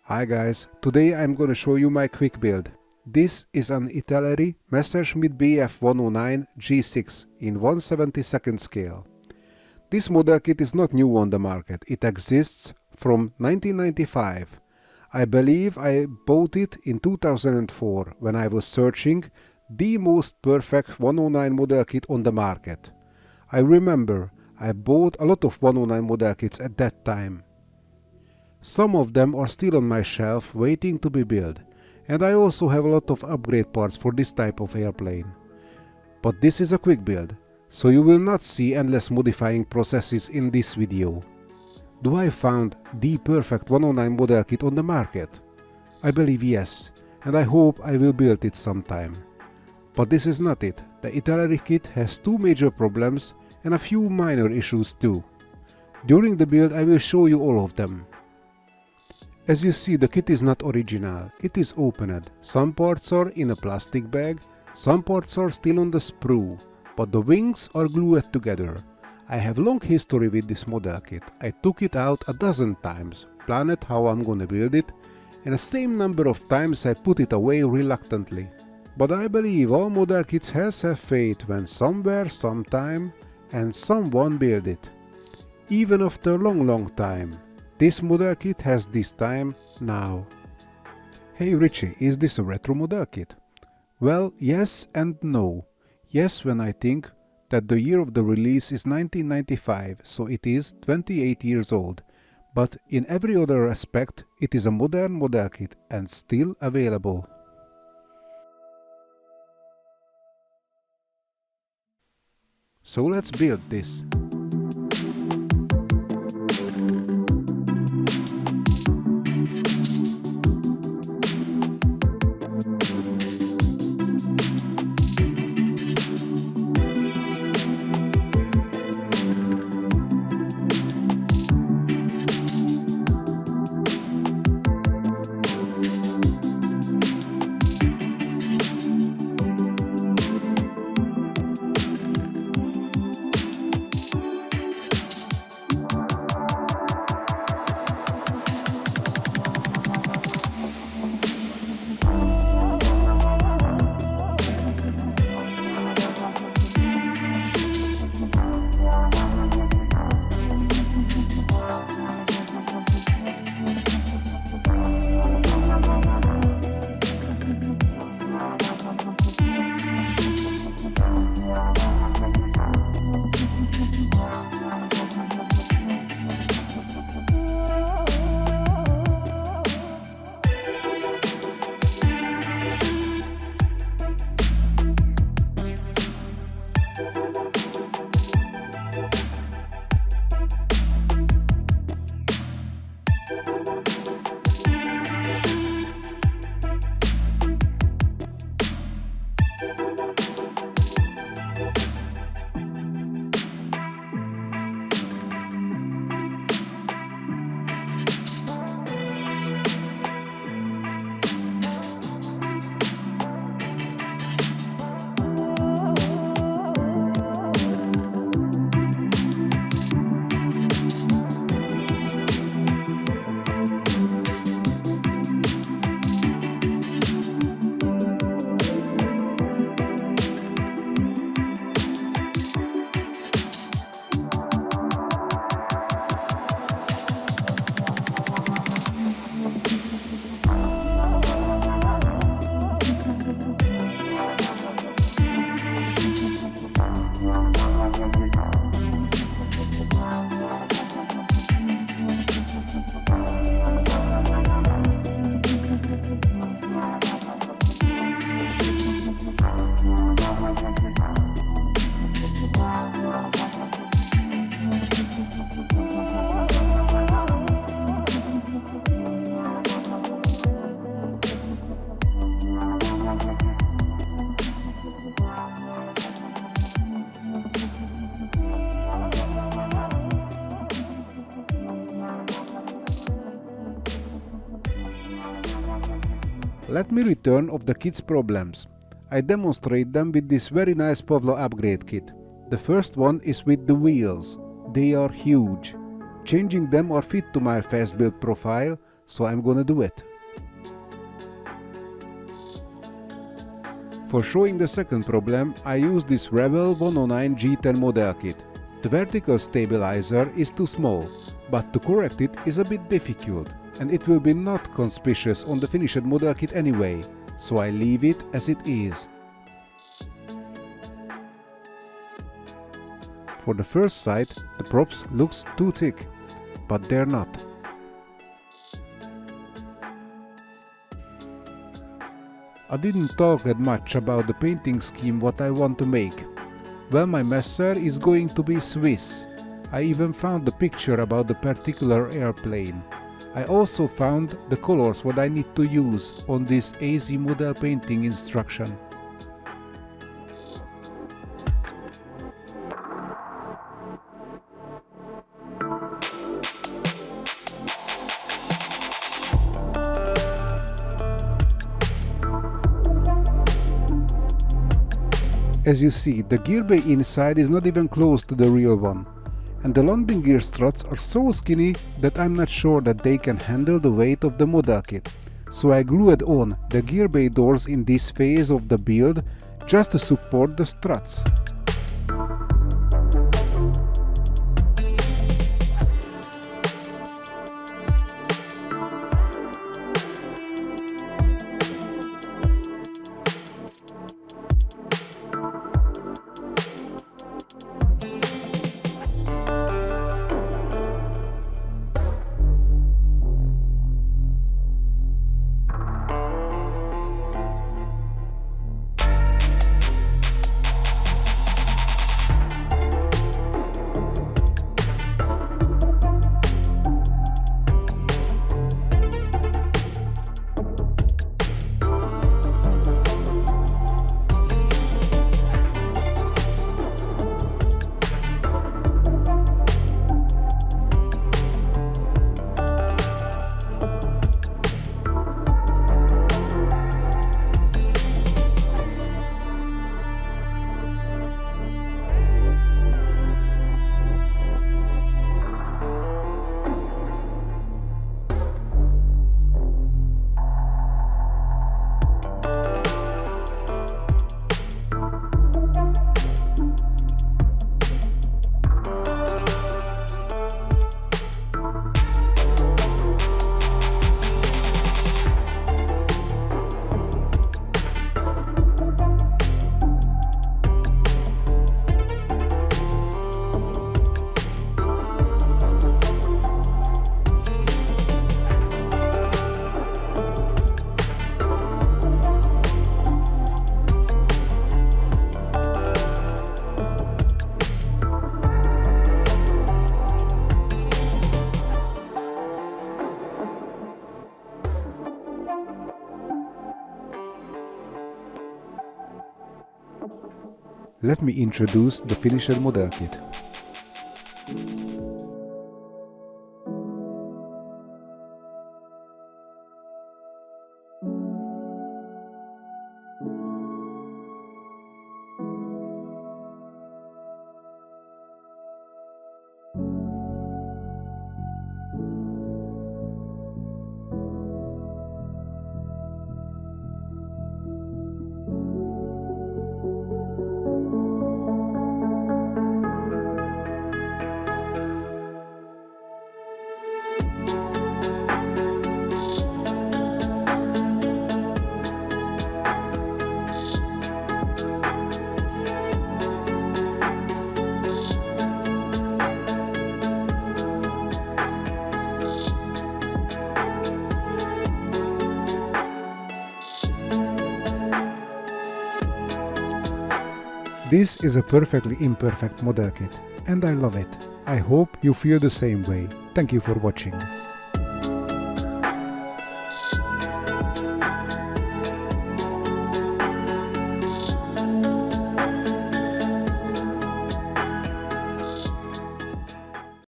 Hi guys, today I'm gonna show you my quick build. This is an Italeri Messerschmitt bf-109 G6 in 1/72nd scale. This model kit is not new on the market, it exists from 1995. I believe I bought it in 2004 when I was searching the most perfect 109 model kit on the market. I remember I bought a lot of 109 model kits at that time. Some of them are still on my shelf waiting to be built, and I also have a lot of upgrade parts for this type of airplane. But this is a quick build, so you will not see endless modifying processes in this video. Do I found the perfect 109 model kit on the market? I believe yes, and I hope I will build it sometime. But this is not it. The italeri kit has two major problems and a few minor issues too. During the build I will show you all of them. As you see, the kit is not original, it is opened. Some parts are in a plastic bag, some parts are still on the sprue, but the wings are glued together. I have long history with this model kit. I took it out a dozen times, planned how I'm gonna build it, and the same number of times I put it away reluctantly. But I believe all model kits has a fate when somewhere, sometime, and someone build it. Even after a long time. This model kit has this time now. Hey Richie, is this a retro model kit? Well, yes and no. Yes, when I think that the year of the release is 1995, so it is 28 years old. But in every other aspect, it is a modern model kit and still available. So let's build this. Let me return of the kit's problems. I demonstrate them with this very nice Pavlo upgrade kit. The first one is with the wheels. They are huge. Changing them or fit to my fast build profile, so I'm gonna do it. For showing the second problem, I use this Rebel 109 G10 model kit. The vertical stabilizer is too small, but to correct it is a bit difficult, and it will be not conspicuous on the finished model kit anyway, so I leave it as it is. For the first sight, the props looks too thick, but they're not. I didn't talk that much about the painting scheme what I want to make. Well, my messer is going to be Swiss. I even found the picture about the particular airplane. I also found the colors what I need to use on this AZ model painting instruction. As you see, the gear bay inside is not even close to the real one, and the landing gear struts are so skinny that I'm not sure that they can handle the weight of the model kit. So I glued on the gear bay doors in this phase of the build just to support the struts. Let me introduce the finished model kit. This is a perfectly imperfect model kit, and I love it. I hope you feel the same way. Thank you for watching.